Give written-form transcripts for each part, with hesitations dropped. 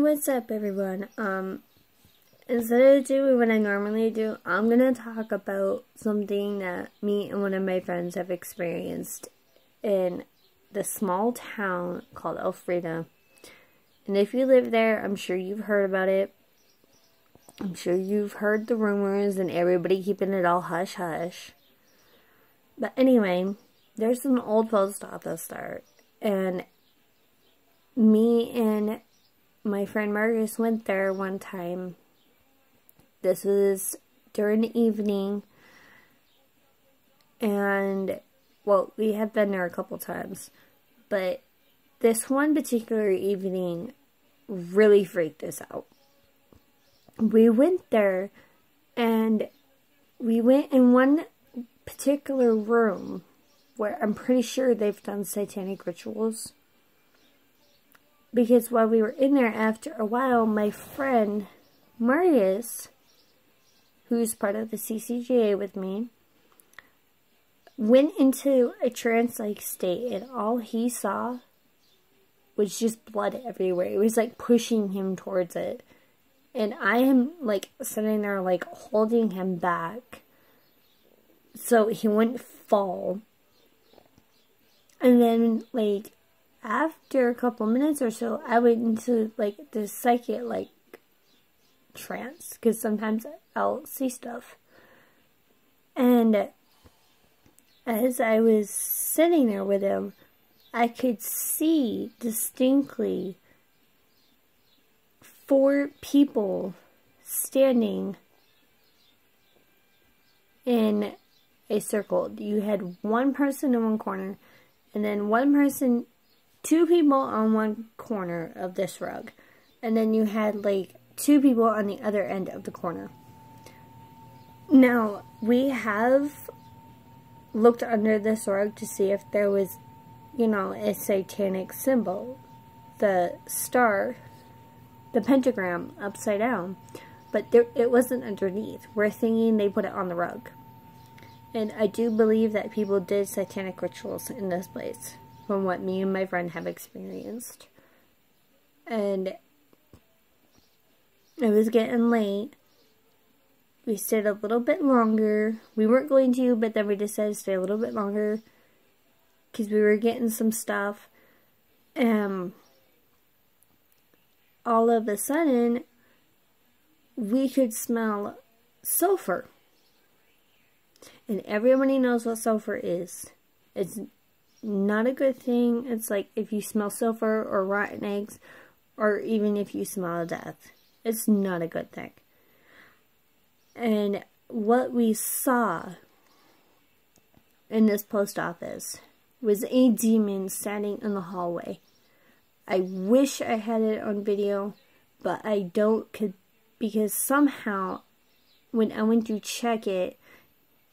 What's up, everyone? Instead of doing what I normally do, I'm gonna talk about something that me and one of my friends have experienced in the small town called Elfrida. And if you live there, I'm sure you've heard about it. I'm sure you've heard the rumors and everybody keeping it all hush-hush. But anyway, there's an old post office there, and me and my friend Marcus went there one time. This was during the evening, and, well, we had been there a couple times, but this one particular evening really freaked us out. We went there, and we went in one particular room where I'm pretty sure they've done satanic rituals. Because while we were in there, after a while, my friend Marius, who's part of the CCGA with me, went into a trance-like state, and all he saw was just blood everywhere. It was like pushing him towards it. And I am like sitting there like holding him back so he wouldn't fall. And then like after a couple minutes or so, I went into like this psychic like trance, because sometimes I'll see stuff. And as I was sitting there with him, I could see distinctly 4 people standing in a circle. You had one person in one corner, and then one person, 2 people on one corner of this rug, and then you had like 2 people on the other end of the corner. Now, we have looked under this rug to see if there was, you know, a satanic symbol, the star, the pentagram upside down, but it wasn't underneath. We're thinking they put it on the rug. And I do believe that people did satanic rituals in this place, from what me and my friend have experienced. And it was getting late. We stayed a little bit longer. We weren't going to, but then we decided to stay a little bit longer because we were getting some stuff. All of a sudden, we could smell sulfur. And everybody knows what sulfur is. It's not a good thing. It's like if you smell sulfur or rotten eggs, or even if you smell death. It's not a good thing. And what we saw in this post office was a demon standing in the hallway. I wish I had it on video, but I don't, because somehow when I went to check it,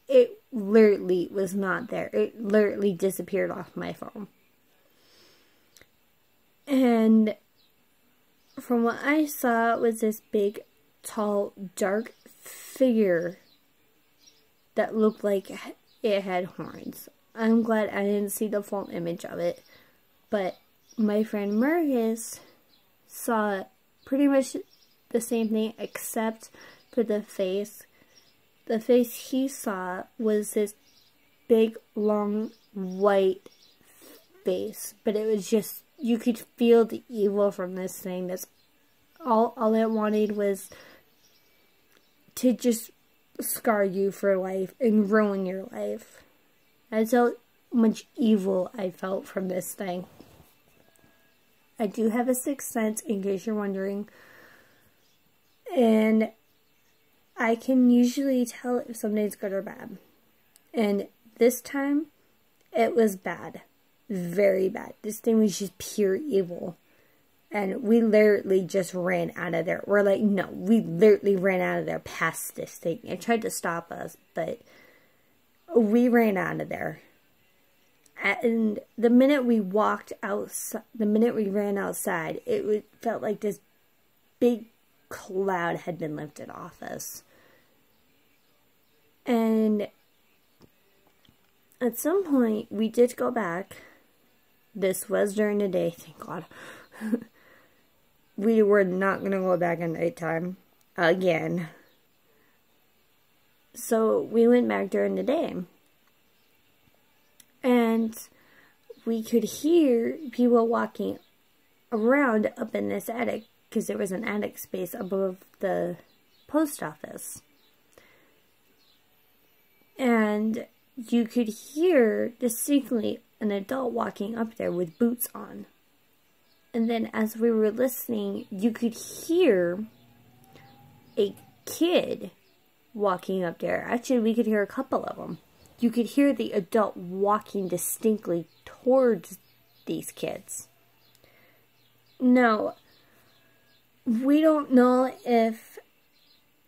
it literally was not there. It literally disappeared off my phone. And from what I saw, it was this big, tall, dark figure that looked like it had horns. I'm glad I didn't see the full image of it, but my friend Marcus saw pretty much the same thing except for the face. The face he saw was this big, long, white face, but it was just, you could feel the evil from this thing. That's all it wanted was to just scar you for life and ruin your life. That's how much evil I felt from this thing. I do have a 6th sense, in case you're wondering, and I can usually tell if something's good or bad. And this time, it was bad. Very bad. This thing was just pure evil. And we literally just ran out of there. We're like, no, we literally ran out of there past this thing. It tried to stop us, but we ran out of there. And the minute we walked outside, the minute we ran outside, it felt like this big cloud had been lifted off us. And at some point, we did go back. This was during the day, thank God. we were not going to go back at nighttime again. So we went back during the day. And we could hear people walking around up in this attic, because there was an attic space above the post office. And you could hear distinctly an adult walking up there with boots on. And then as we were listening, you could hear a kid walking up there. Actually, we could hear a couple of them. You could hear the adult walking distinctly towards these kids. Now, we don't know if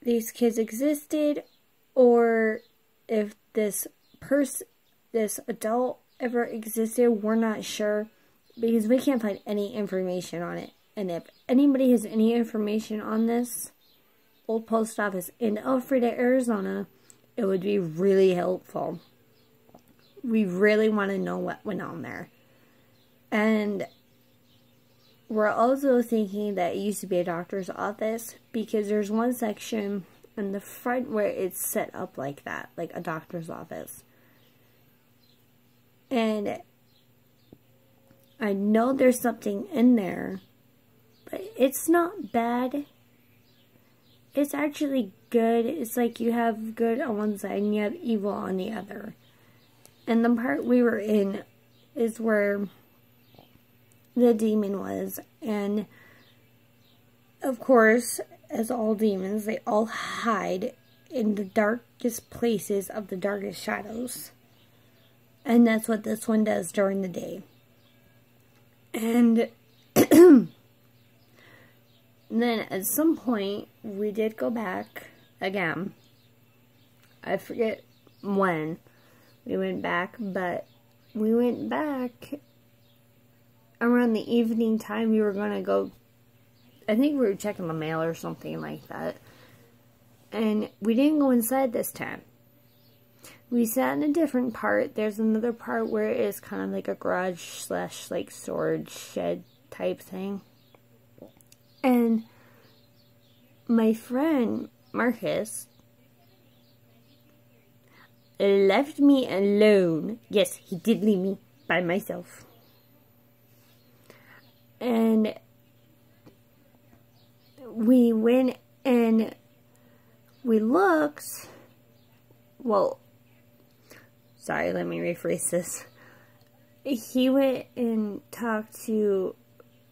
these kids existed or if this adult ever existed. We're not sure, because we can't find any information on it. And if anybody has any information on this old post office in Elfrida, Arizona, it would be really helpful. We really want to know what went on there. And we're also thinking that it used to be a doctor's office, because there's one section in the front where it's set up like that, like a doctor's office. And I know there's something in there, but it's not bad. It's actually good. It's like you have good on one side and you have evil on the other. And the part we were in is where the demon was. And of course, as all demons, they all hide in the darkest places of the darkest shadows. And that's what this one does during the day. And then at some point, we did go back again. I forget when we went back, but we went back around the evening time. We were going to go, I think we were checking the mail or something like that. And we didn't go inside this time. We sat in a different part. There's another part where it is kind of like a garage slash like storage shed type thing. And my friend Marcus left me alone. Yes, he did leave me by myself. And we went and we looked. Well, sorry, let me rephrase this. He went and talked to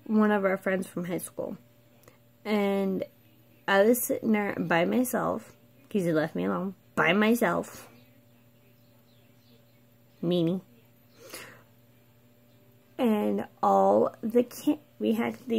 one of our friends from high school. And I was sitting there by myself, because he left me alone, by myself. Meanie. And all the we had the